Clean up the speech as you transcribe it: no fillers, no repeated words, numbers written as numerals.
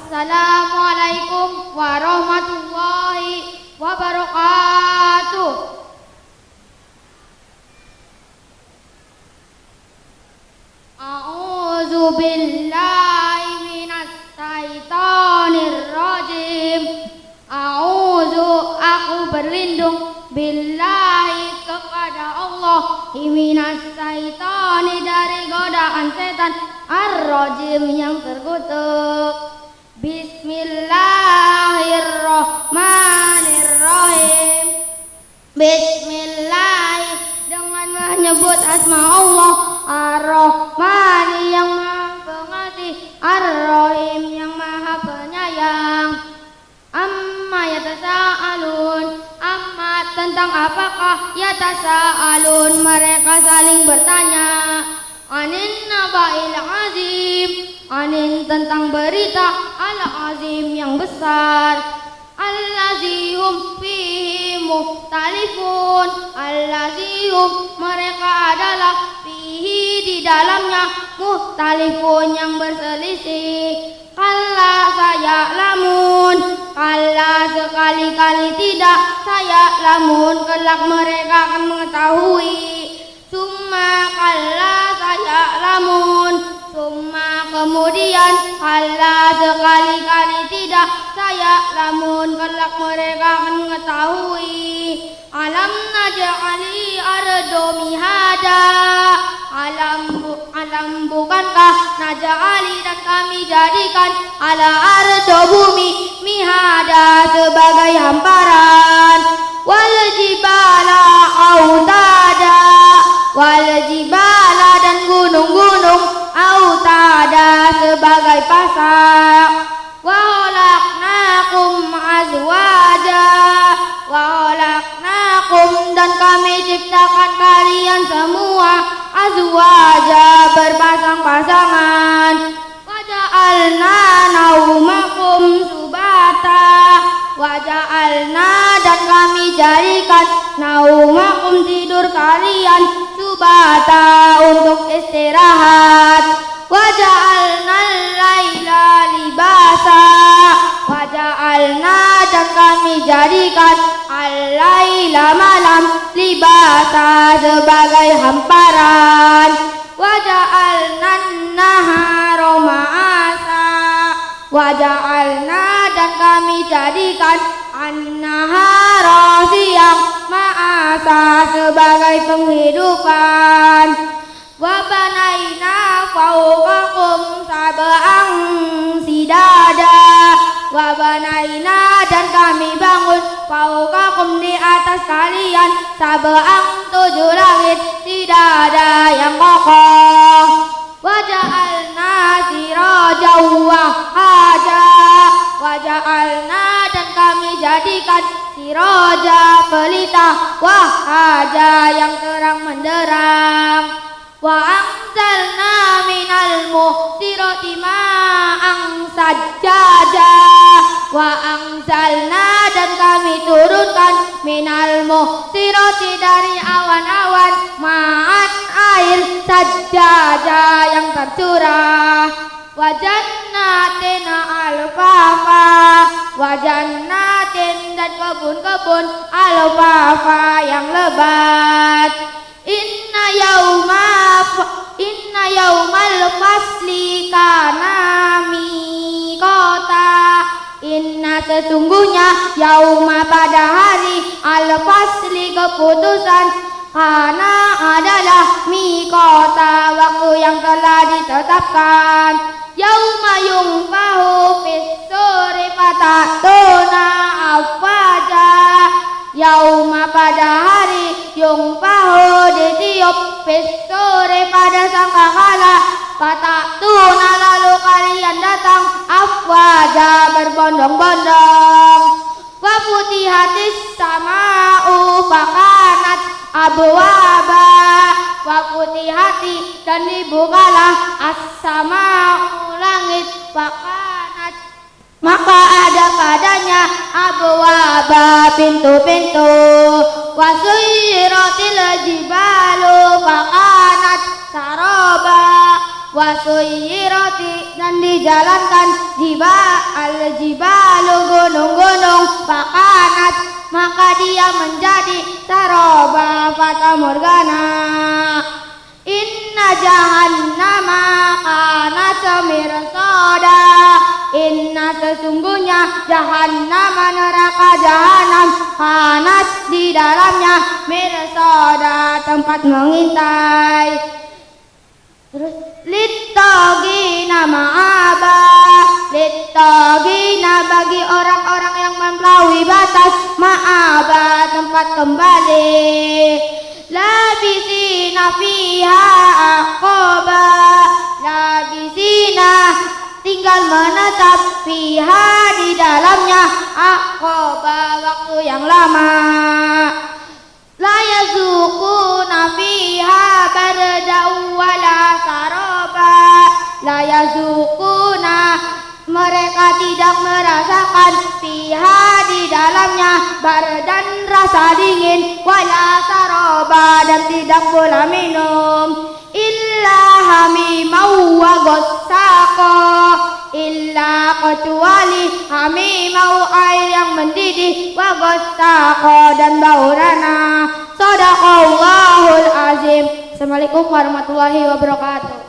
Assalamualaikum warahmatullahi wabarakatuh. A'udzu billahi minas syaitonir rajim. Aku berlindung billahi kepada Allah minas syaitani dari godaan setan ar-rajim yang terkutuk. Bismillahirrahmanirrahim. Bismillah dengan menyebut asma Allah Ar-Rahman yang maha pengasih, Ar-Rahim yang maha penyayang. Amma yatasaalun, amma tentang apakah yatasaalun mereka saling bertanya. Anin naba'il azim, anin tentang berita al-azim yang besar. Allazihum fihi mukhtalifun, allazihum mereka adalah fihi di dalamnya mukhtalifun yang berselisih. Kalla saya'lamun, kalla sekali-kali tidak, saya'lamun kelak mereka akan mengetahui. Summa kalla saya'lamun, summa kemudian kalla sekali-kali tidak, saya'lamun kelak mereka akan mengetahui. Alam naj'ali ardo mihada, alam bukankah naj'ali dan kami jadikan ala ardo bumi mihada sebagai hamparan. Wal jibala autada, wal jibala dan gunung-gunung autada sebagai pasak. Wa khalaqnakum azwaja, wa khalaqnakum dan kami ciptakan kalian semua azwaja berpasang-pasangan. Wa ja'alna naumakum subata, wa ja'alna dan kami jadikan naumakum tidur kalian subata untuk istirahat. Wa ja'alna al-laila libasa, wa ja'alna dan kami jadikan al-laila malam libasa sebagai hamparan. Wa ja'alna an-nahara ma'asa, wa ja'alna dan kami jadikan an-nahara siang ma'asa sebagai penghidupan. Wa banaina fawqakum sab'an sidada, wa banaina dan kami bangun fawqakum di atas kalian sab'an 7 langit sidada yang kokoh. Wa ja'alna sirajan wahaja, wa ja'alna dan kami jadikan siraja pelita wahaja yang terang menderang. Wa anzalna minal muhtirati ma'an sajjaja, wa anzalna dan kami turunkan minal muhtirati dari awan-awan ma'an air sajjaja yang tercurah. Wa jannatin alfafa, wa jannatin dan kebun-kebun alfafa yang lebat. Inna yaumal fasli kana miqata, inna sesungguhnya yauma pada hari al fasli keputusan, kana adalah miqata waktu yang telah ditetapkan. Yauma yunfahu fis-suri fatatuna afwaja, yauma pada hari yungfahu ditiup fis-suri pada sangkakala, fatatuna lalu kalian datang afwaja berbondong-bondong. Wa futihatis sama'u fakanat abwaba, wa futihati dan dibukalah as-sama'u langit fakanat maka ada padanya abwaba pintu-pintu. Wa suyyiratil jibalu fakanat saraba, wasuyirati dan dijalankan jibalu gunung-gunung fakanat maka dia menjadi saroba fata morgana. Inna jahannama kanat mirsada, inna sesungguhnya jahannama neraka jahanam kanat di dalamnya mirsada tempat mengintai. Terus littagina ma'aba, littagina bagi orang-orang yang melampaui batas, ma'aba tempat kembali. Labisina fiha aqaba, labisina tinggal menetap fiha di dalamnya aqaba waktu yang lama. La yazuquna fiha bardan wala saraba, la yazuquna mereka tidak merasakan fiha di dalamnya bardan rasa dingin wala saraba dan tidak pula minum illa hamimau wa ghasaqa, illa kecuali hamimau air yang mendidih wa ghasaqa dan baurana. Shadaqallahul azim. Assalamualaikum warahmatullahi wabarakatuh.